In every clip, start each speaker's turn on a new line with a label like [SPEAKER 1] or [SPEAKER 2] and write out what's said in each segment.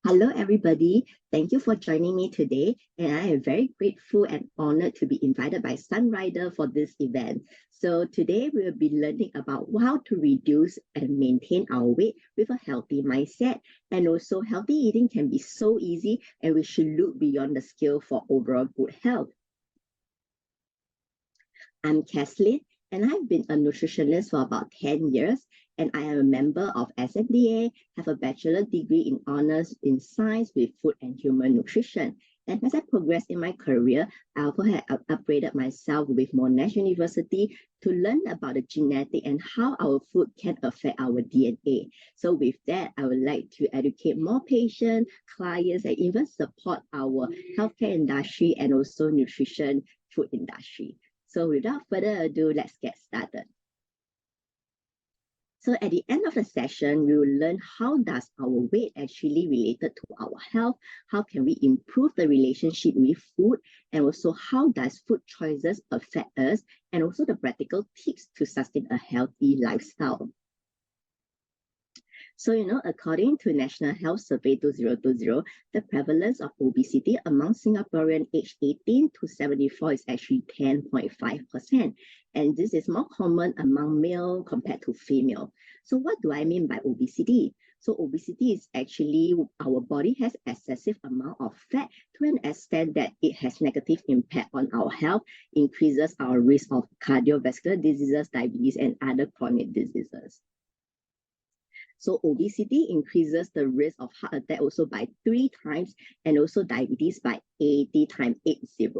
[SPEAKER 1] Hello, everybody. Thank you for joining me today. And I am very grateful and honored to be invited by Sunrider for this event. So today we will be learning about how to reduce and maintain our weight with a healthy mindset. And also healthy eating can be so easy, and we should look beyond the scale for overall good health. I'm Kesslyn, and I've been a nutritionist for about 10 years. And I am a member of SMDA, have a bachelor degree in honors in science with food and human nutrition. And as I progress in my career, I also have upgraded myself with Monash University to learn about the genetic and how our food can affect our DNA. So with that, I would like to educate more patients, clients, and even support our healthcare industry and also nutrition food industry. So without further ado, let's get started. So at the end of the session, we will learn how does our weight actually related to our health, how can we improve the relationship with food, and also how does food choices affect us, and also the practical tips to sustain a healthy lifestyle. So, according to National Health Survey 2020, the prevalence of obesity among Singaporeans aged 18 to 74 is actually 10.5%. And this is more common among male compared to female. So what do I mean by obesity? So obesity is actually our body has excessive amount of fat to an extent that it has negative impact on our health, increases our risk of cardiovascular diseases, diabetes, and other chronic diseases. So obesity increases the risk of heart attack also by 3 times, and also diabetes by 80 times, 80.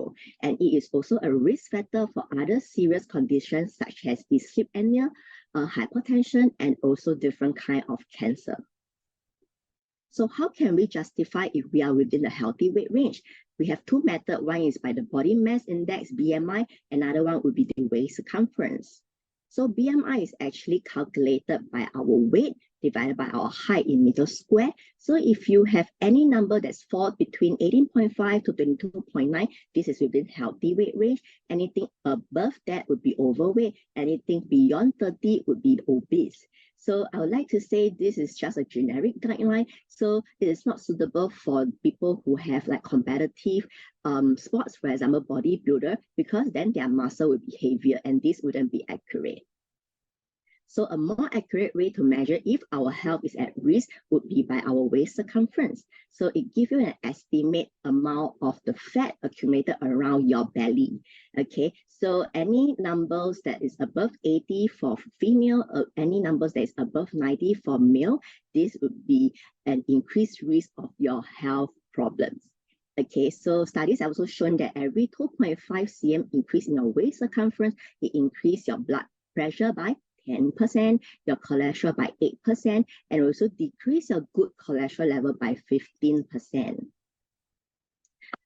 [SPEAKER 1] And it is also a risk factor for other serious conditions such as dyslipidemia, hypertension, and also different kind of cancer. So how can we justify if we are within the healthy weight range? We have 2 methods. One is by the body mass index, BMI. Another one would be the waist circumference. So BMI is actually calculated by our weight divided by our height in meters square. So if you have any number that's falls between 18.5 to 22.9, this is within healthy weight range. Anything above that would be overweight. Anything beyond 30 would be obese. So I would like to say this is just a generic guideline. So it is not suitable for people who have like competitive sports, for example, bodybuilder, because then their muscle would be heavier and this wouldn't be accurate. So a more accurate way to measure if our health is at risk would be by our waist circumference. So it gives you an estimate amount of the fat accumulated around your belly. Okay, so any numbers that is above 80 for female, any numbers that is above 90 for male, this would be an increased risk of your health problems. Okay, so studies have also shown that every 2.5 cm increase in your waist circumference, it increases your blood pressure by 10%, your cholesterol by 8%, and also decrease your good cholesterol level by 15%.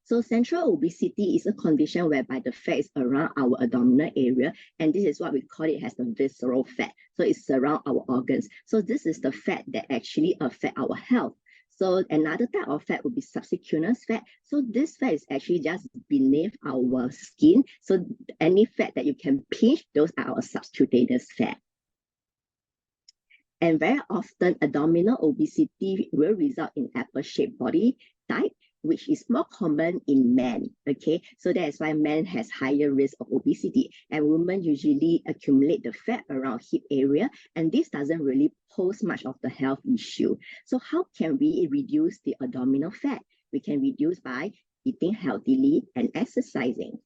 [SPEAKER 1] So central obesity is a condition whereby the fat is around our abdominal area, and this is what we call it as the visceral fat. So it's around our organs. So this is the fat that actually affect our health. So another type of fat would be subcutaneous fat. So this fat is actually just beneath our skin. So any fat that you can pinch, those are our subcutaneous fat. And very often, abdominal obesity will result in apple-shaped body type, which is more common in men. Okay, so that is why men has higher risk of obesity, and women usually accumulate the fat around hip area, and this doesn't really pose much of the health issue. So how can we reduce the abdominal fat? We can reduce by eating healthily and exercising.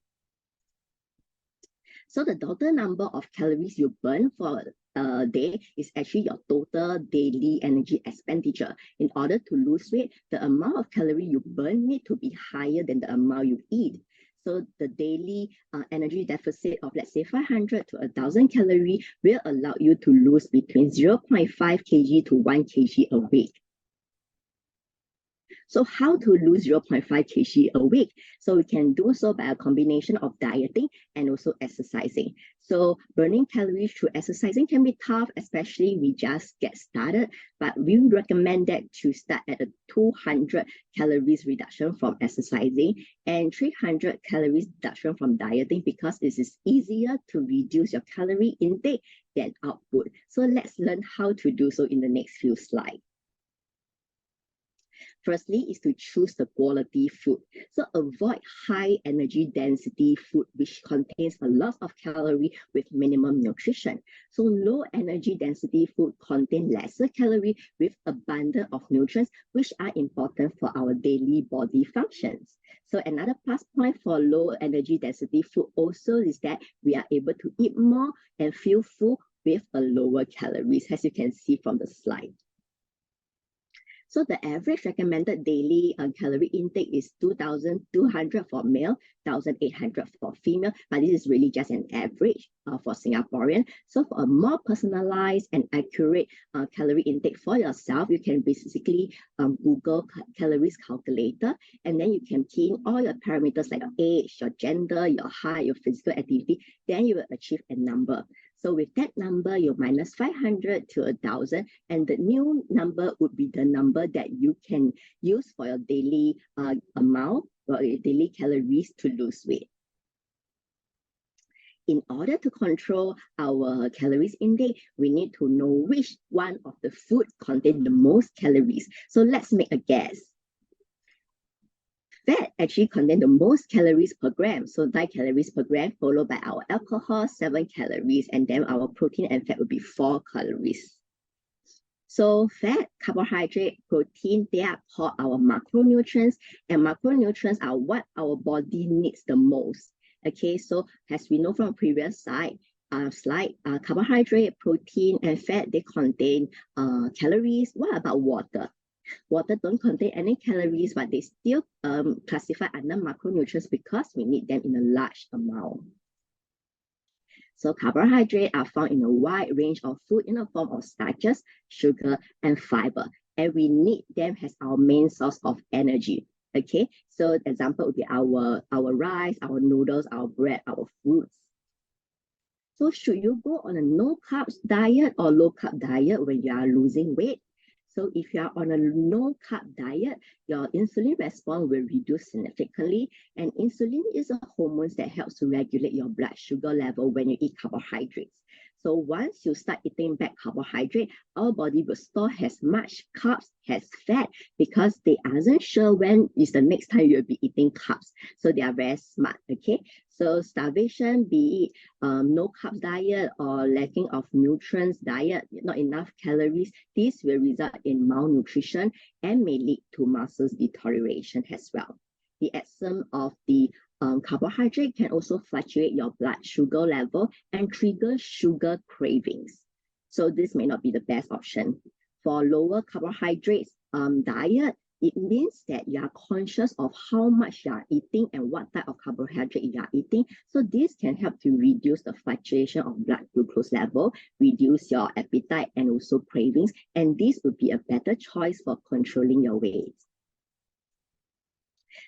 [SPEAKER 1] So the total number of calories you burn for a day is actually your total daily energy expenditure. In order to lose weight, the amount of calories you burn need to be higher than the amount you eat. So the daily energy deficit of, let's say, 500 to 1,000 calories will allow you to lose between 0.5 kg to 1 kg a week. So how to lose 0.5 kg a week? So we can do so by a combination of dieting and also exercising. So burning calories through exercising can be tough, especially we just get started, but we would recommend that to start at a 200 calories reduction from exercising and 300 calories reduction from dieting, because it is easier to reduce your calorie intake than output. So let's learn how to do so in the next few slides. Firstly, is to choose the quality food. So avoid high energy density food, which contains a lot of calorie with minimum nutrition. So low energy density food contain lesser calorie with abundance of nutrients, which are important for our daily body functions. So another plus point for low energy density food also is that we are able to eat more and feel full with a lower calories, as you can see from the slide. So the average recommended daily calorie intake is 2,200 for male, 1,800 for female, but this is really just an average for Singaporean. So for a more personalized and accurate calorie intake for yourself, you can basically Google calories calculator, and then you can key in all your parameters like your age, your gender, your height, your physical activity, then you will achieve a number. So with that number, you minus 500 to 1,000, and the new number would be the number that you can use for your daily amount or your daily calories to lose weight. In order to control our calories intake, we need to know which one of the food contain the most calories. So let's make a guess. Fat actually contains the most calories per gram, so 9 calories per gram, followed by our alcohol, 7 calories, and then our protein and fat will be 4 calories. So fat, carbohydrate, protein, they are called our macronutrients, and macronutrients are what our body needs the most. Okay, so as we know from previous slide, carbohydrate, protein, and fat, they contain calories. What about water? Water don't contain any calories, but they still classify under macronutrients because we need them in a large amount. So carbohydrates are found in a wide range of food in the form of starches, sugar, and fiber, and we need them as our main source of energy. Okay, so example would be our rice, our noodles, our bread, our fruits. So should you go on a no carbs diet or low carb diet when you are losing weight? So if you are on a no carb diet, your insulin response will reduce significantly. And insulin is a hormone that helps to regulate your blood sugar level when you eat carbohydrates. So once you start eating back carbohydrate, our body will store as much carbs as fat because they aren't sure when is the next time you'll be eating carbs. So they are very smart, okay? So starvation, be it no carbs diet or lacking of nutrients diet, not enough calories, this will result in malnutrition and may lead to muscles deterioration as well. The absence of the carbohydrate can also fluctuate your blood sugar level and trigger sugar cravings. So this may not be the best option. For lower carbohydrates diet, it means that you are conscious of how much you are eating and what type of carbohydrate you are eating. So this can help to reduce the fluctuation of blood glucose level, reduce your appetite and also cravings, and this would be a better choice for controlling your weight.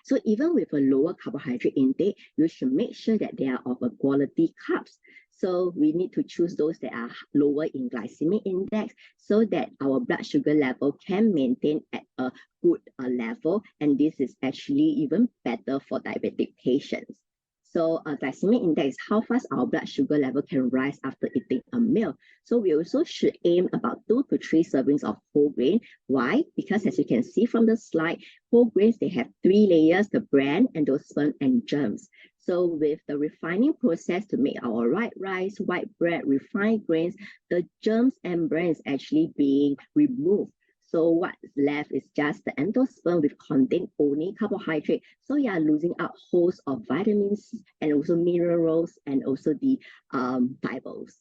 [SPEAKER 1] So even with a lower carbohydrate intake, you should make sure that they are of a quality carbs. So we need to choose those that are lower in glycemic index so that our blood sugar level can maintain at a good level. And this is actually even better for diabetic patients. So glycemic index is how fast our blood sugar level can rise after eating a meal. So we also should aim about 2 to 3 servings of whole grain. Why? Because as you can see from the slide, whole grains, they have 3 layers, the bran, endosperm, and germs. So with the refining process to make our white rice, white bread, refined grains, the germs and bran is actually being removed. So what's left is just the endosperm, which contain only carbohydrate. So you are losing out hosts of vitamins and also minerals and also the fibers.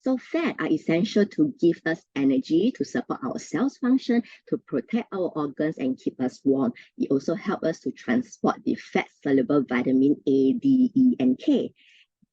[SPEAKER 1] So fat are essential to give us energy, to support our cells function, to protect our organs and keep us warm. It also helps us to transport the fat-soluble vitamin A, D, E, and K.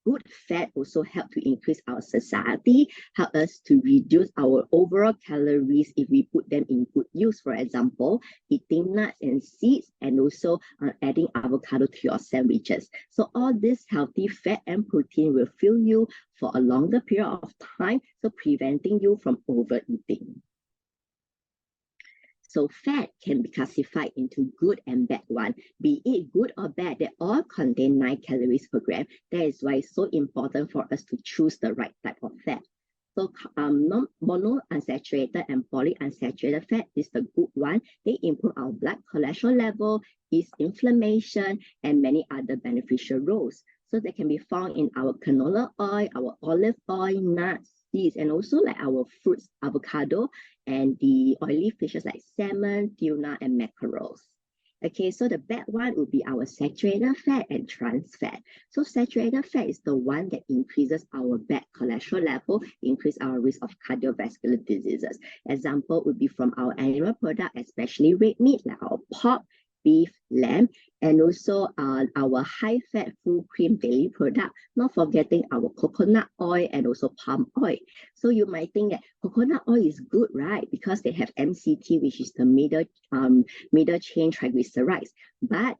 [SPEAKER 1] Good fat also help to increase our satiety, help us to reduce our overall calories if we put them in good use. For example, eating nuts and seeds, and also adding avocado to your sandwiches. So all this healthy fat and protein will fuel you for a longer period of time, so preventing you from overeating. So fat can be classified into good and bad one. Be it good or bad, they all contain 9 calories per gram. That is why it's so important for us to choose the right type of fat. So monounsaturated and polyunsaturated fat is the good one. They improve our blood cholesterol level, ease inflammation, and many other beneficial roles. So they can be found in our canola oil, our olive oil, nuts, seeds, and also like our fruits, avocado, and the oily fishes like salmon, tuna, and mackerels. Okay, so the bad one would be our saturated fat and trans fat. So saturated fat is the one that increases our bad cholesterol level, increase our risk of cardiovascular diseases. Example would be from our animal product, especially red meat like our pork, beef, lamb, and also our high-fat full cream dairy product, not forgetting our coconut oil and also palm oil. So you might think that coconut oil is good, right? Because they have MCT, which is the middle chain triglycerides. But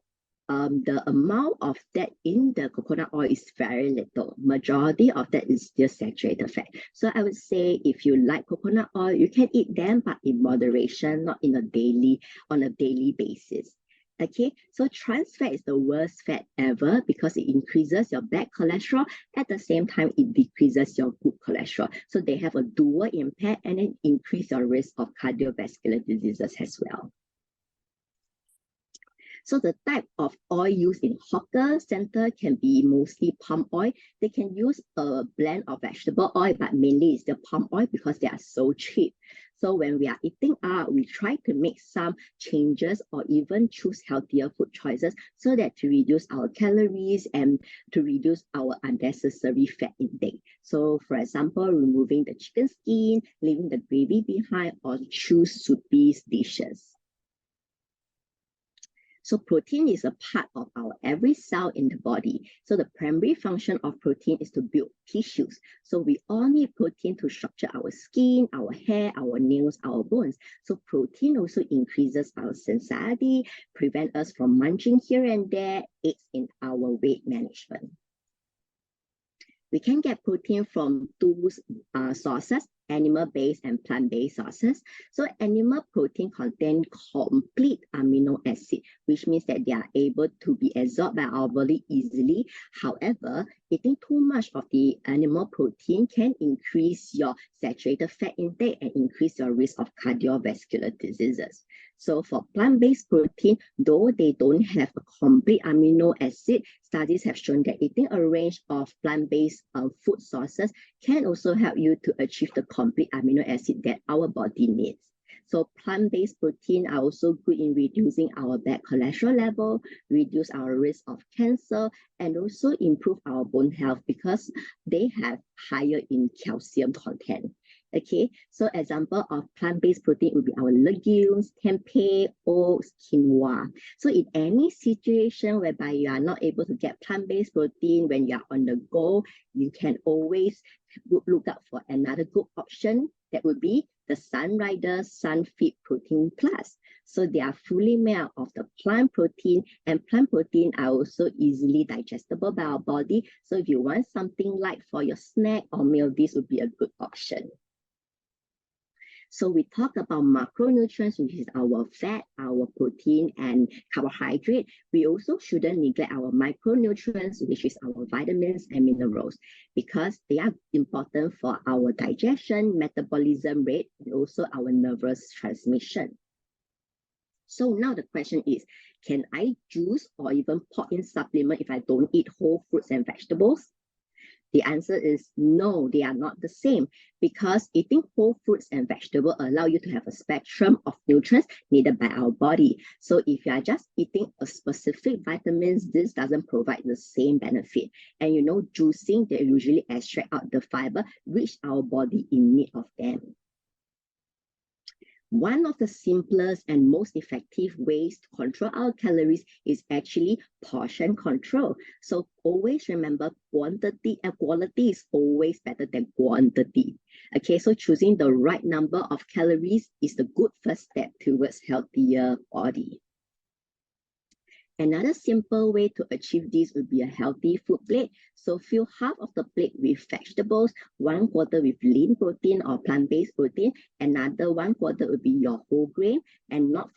[SPEAKER 1] the amount of that in the coconut oil is very little. Majority of that is still saturated fat. So I would say if you like coconut oil, you can eat them, but in moderation, not on a daily basis. Okay, so trans fat is the worst fat ever because it increases your bad cholesterol. At the same time, it decreases your good cholesterol. So they have a dual impact and it increase your risk of cardiovascular diseases as well. So the type of oil used in hawker center can be mostly palm oil. They can use a blend of vegetable oil, but mainly it's the palm oil because they are so cheap. So when we are eating out, we try to make some changes or even choose healthier food choices so that to reduce our calories and to reduce our unnecessary fat intake. So for example, removing the chicken skin, leaving the gravy behind, or choose soupy dishes. So protein is a part of our every cell in the body. So the primary function of protein is to build tissues. So we all need protein to structure our skin, our hair, our nails, our bones. So protein also increases our satiety, prevent us from munching here and there, aids in our weight management. We can get protein from two sources, animal-based and plant-based sources. So animal protein contain complete amino acid, which means that they are able to be absorbed by our body easily. However, eating too much of the animal protein can increase your saturated fat intake and increase your risk of cardiovascular diseases. So for plant-based protein, though they don't have a complete amino acid, studies have shown that eating a range of plant-based food sources can also help you to achieve the complete amino acid that our body needs. So plant-based protein are also good in reducing our bad cholesterol level, reduce our risk of cancer, and also improve our bone health because they have higher in calcium content. Okay, so example of plant-based protein would be our legumes, tempeh, oats, quinoa. So in any situation whereby you are not able to get plant-based protein when you are on the go, you can always look out for another good option. That would be the Sunrider Sunfit Protein Plus. So they are fully made out of the plant protein, and plant protein are also easily digestible by our body. So if you want something light for your snack or meal, this would be a good option. So we talk about macronutrients, which is our fat, our protein, and carbohydrate. We also shouldn't neglect our micronutrients, which is our vitamins and minerals, because they are important for our digestion, metabolism rate, and also our nervous transmission. So now the question is, can I juice or even put in supplement if I don't eat whole fruits and vegetables? The answer is no, they are not the same, because eating whole fruits and vegetables allow you to have a spectrum of nutrients needed by our body. So if you are just eating a specific vitamins, this doesn't provide the same benefit. And you know, juicing, they usually extract out the fiber, which our body in need of them. One of the simplest and most effective ways to control our calories is actually portion control. So always remember, quantity and quality is always better than quantity. Okay, so choosing the right number of calories is the good first step towards healthier body. Another simple way to achieve this would be a healthy food plate. So fill half of the plate with vegetables, 1/4 with lean protein or plant-based protein, another 1/4 would be your whole grain, and not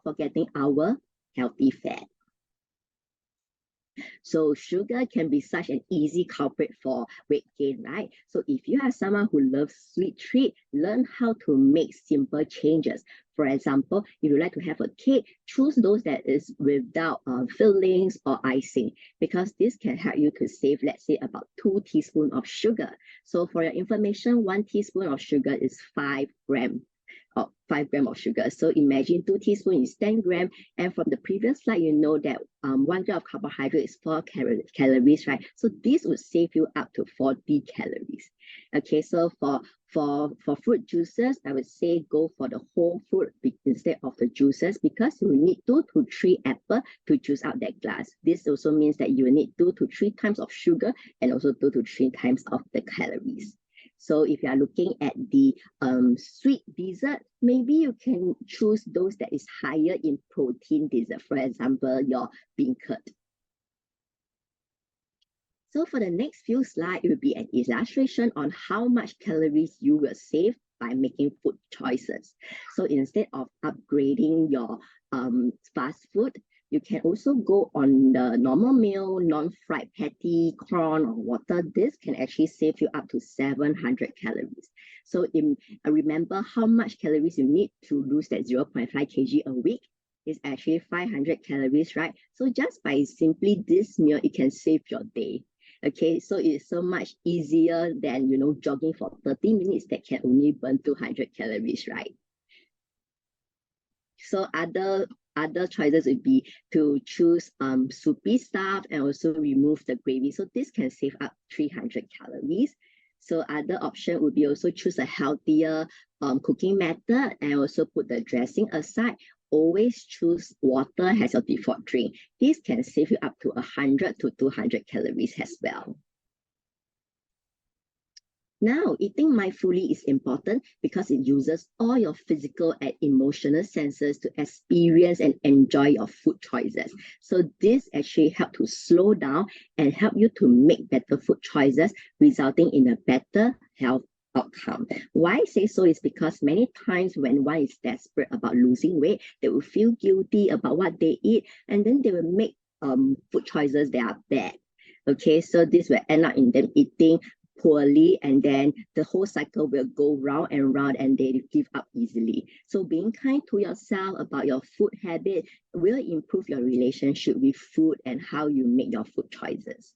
[SPEAKER 1] forgetting our healthy fat. So sugar can be such an easy culprit for weight gain, right? So if you are someone who loves sweet treat, learn how to make simple changes. For example, if you like to have a cake, choose those that is without fillings or icing, because this can help you to save, let's say, about 2 teaspoons of sugar. So for your information, 1 teaspoon of sugar is 5 grams. 5 grams of sugar. So imagine 2 teaspoons is 10 grams. And from the previous slide, you know that 1 gram of carbohydrate is 4 calories, right? So this would save you up to 40 calories. Okay, so for fruit juices, I would say go for the whole fruit instead of the juices, because you need 2 to 3 apples to juice out that glass. This also means that you need 2 to 3 times of sugar and also 2 to 3 times of the calories. So if you are looking at the sweet dessert, maybe you can choose those that is higher in protein dessert. For example, your beancurd. So for the next few slides, it will be an illustration on how much calories you will save by making food choices. So instead of upgrading your fast food, you can also go on the normal meal, non-fried patty, corn, or water. This can actually save you up to 700 calories. So remember how much calories you need to lose that 0.5 kg a week. Is actually 500 calories, right? So just by simply this meal, it can save your day. Okay, so it's so much easier than, you know, jogging for 30 minutes that can only burn 200 calories, right? So other choices would be to choose soupy stuff and also remove the gravy. So this can save up 300 calories. So other option would be also choose a healthier cooking method and also put the dressing aside. Always choose water as your default drink. This can save you up to 100 to 200 calories as well. Now, eating mindfully is important because it uses all your physical and emotional senses to experience and enjoy your food choices. So this actually helps to slow down and help you to make better food choices, resulting in a better health outcome. Why I say so is because many times when one is desperate about losing weight, they will feel guilty about what they eat, and then they will make food choices that are bad. Okay, so this will end up in them eating poorly, and then the whole cycle will go round and round and they give up easily. So being kind to yourself about your food habit will improve your relationship with food and how you make your food choices.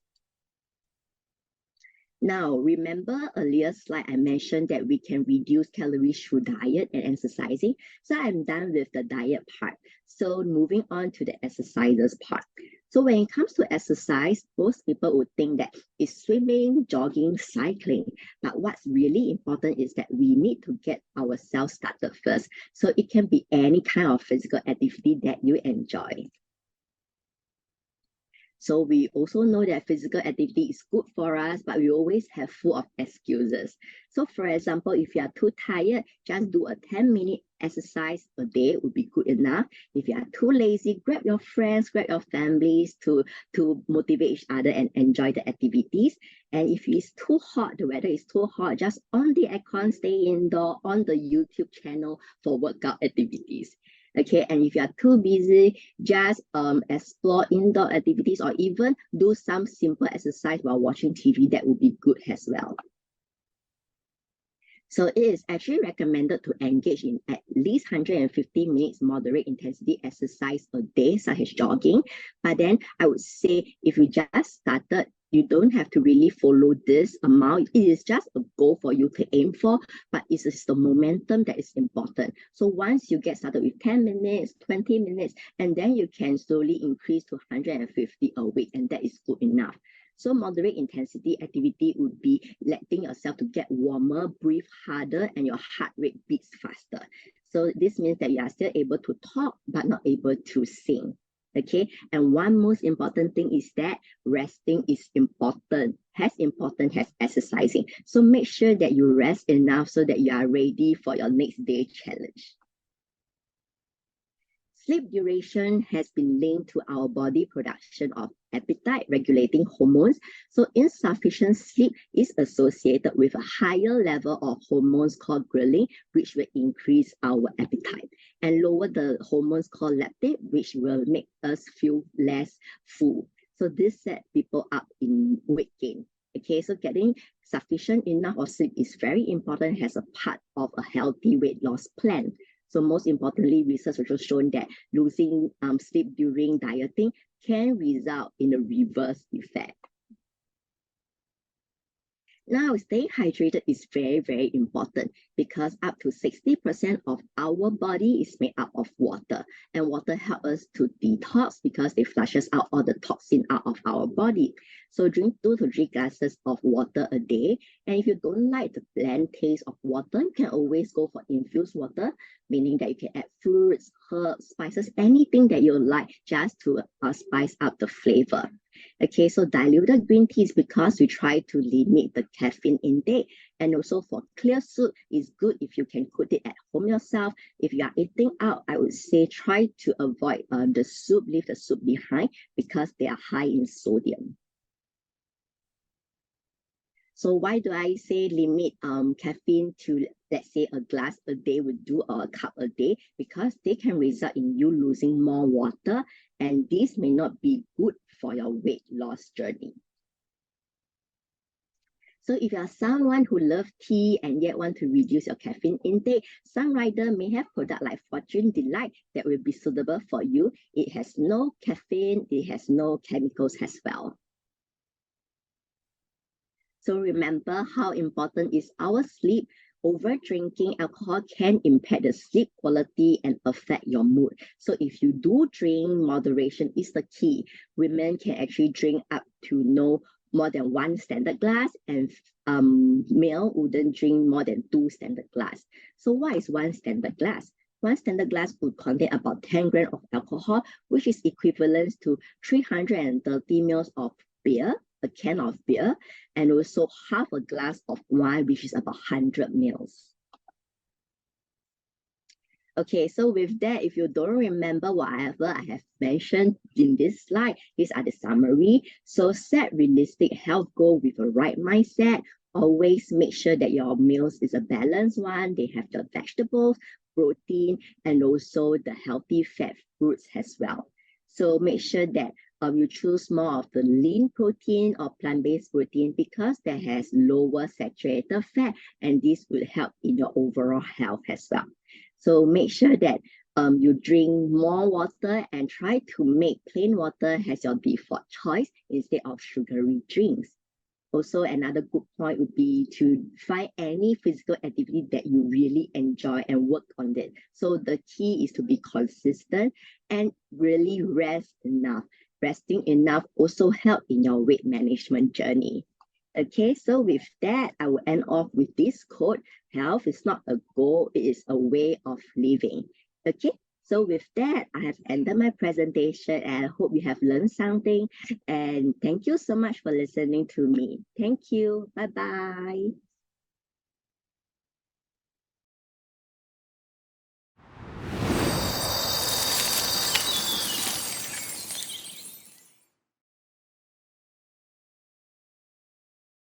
[SPEAKER 1] Now, remember earlier slide I mentioned that we can reduce calories through diet and exercising. So I'm done with the diet part. So moving on to the exercises part. So when it comes to exercise, most people would think that it's swimming, jogging, cycling. But what's really important is that we need to get ourselves started first. So it can be any kind of physical activity that you enjoy. So we also know that physical activity is good for us, but we always have full of excuses. So for example, if you are too tired, just do a 10-minute exercise a day would be good enough. If you are too lazy, grab your friends, grab your families to motivate each other and enjoy the activities. And if it's too hot, the weather is too hot, just on the aircon, stay indoor on the YouTube channel for workout activities. Okay, and if you are too busy, just explore indoor activities or even do some simple exercise while watching TV. That would be good as well. So it is actually recommended to engage in at least 150 minutes moderate intensity exercise a day, such as jogging. But then I would say if you just started, you don't have to really follow this amount. It is just a goal for you to aim for, but it is the momentum that is important. So once you get started with 10 minutes, 20 minutes, and then you can slowly increase to 150 a week, and that is good enough. So moderate intensity activity would be letting yourself to get warmer, breathe harder, and your heart rate beats faster. So this means that you are still able to talk, but not able to sing. Okay, and one most important thing is that resting is important, as important as exercising. So make sure that you rest enough so that you are ready for your next day challenge. Sleep duration has been linked to our body production of appetite regulating hormones. So insufficient sleep is associated with a higher level of hormones called ghrelin, which will increase our appetite, and lower the hormones called leptin, which will make us feel less full. So this set people up in weight gain. Okay, so getting sufficient enough of sleep is very important as a part of a healthy weight loss plan. So most importantly, research also shown that losing sleep during dieting can result in a reverse effect. Now, staying hydrated is very, very important because up to 60% of our body is made up of water, and water helps us to detox because it flushes out all the toxin out of our body. So drink 2 to 3 glasses of water a day. And if you don't like the bland taste of water, you can always go for infused water, meaning that you can add fruits, herbs, spices, anything that you like just to spice up the flavor. Okay, so diluted green tea is because we try to limit the caffeine intake. And also for clear soup, it's good if you can cook it at home yourself. If you are eating out, I would say try to avoid the soup, leave the soup behind because they are high in sodium. So why do I say limit caffeine to, let's say, a glass a day would do, or a cup a day? Because they can result in you losing more water, and this may not be good for your weight loss journey. So if you are someone who loves tea and yet want to reduce your caffeine intake, Sunrider may have product like Fortune Delight that will be suitable for you. It has no caffeine, it has no chemicals as well. So remember how important is our sleep. Over drinking alcohol can impact the sleep quality and affect your mood. So if you do drink, moderation is the key. Women can actually drink up to no more than 1 standard glass, and male wouldn't drink more than 2 standard glass. So what is 1 standard glass? 1 standard glass would contain about 10 grams of alcohol, which is equivalent to 330 ml of beer, a can of beer, and also half a glass of wine, which is about 100 ml. Okay, so with that, if you don't remember whatever I have mentioned in this slide, these are the summary. So set realistic health goal with a right mindset. Always make sure that your meals is a balanced one. They have the vegetables, protein, and also the healthy fat fruits as well. So make sure that you choose more of the lean protein or plant-based protein because that has lower saturated fat, and this will help in your overall health as well. So make sure that you drink more water and try to make plain water as your default choice instead of sugary drinks. Also, another good point would be to find any physical activity that you really enjoy and work on it. So the key is to be consistent and really rest enough. Resting enough also help in your weight management journey. Okay, so with that, I will end off with this quote: health is not a goal, it is a way of living. Okay, so with that, I have ended my presentation and I hope you have learned something. And thank you so much for listening to me. Thank you. Bye-bye.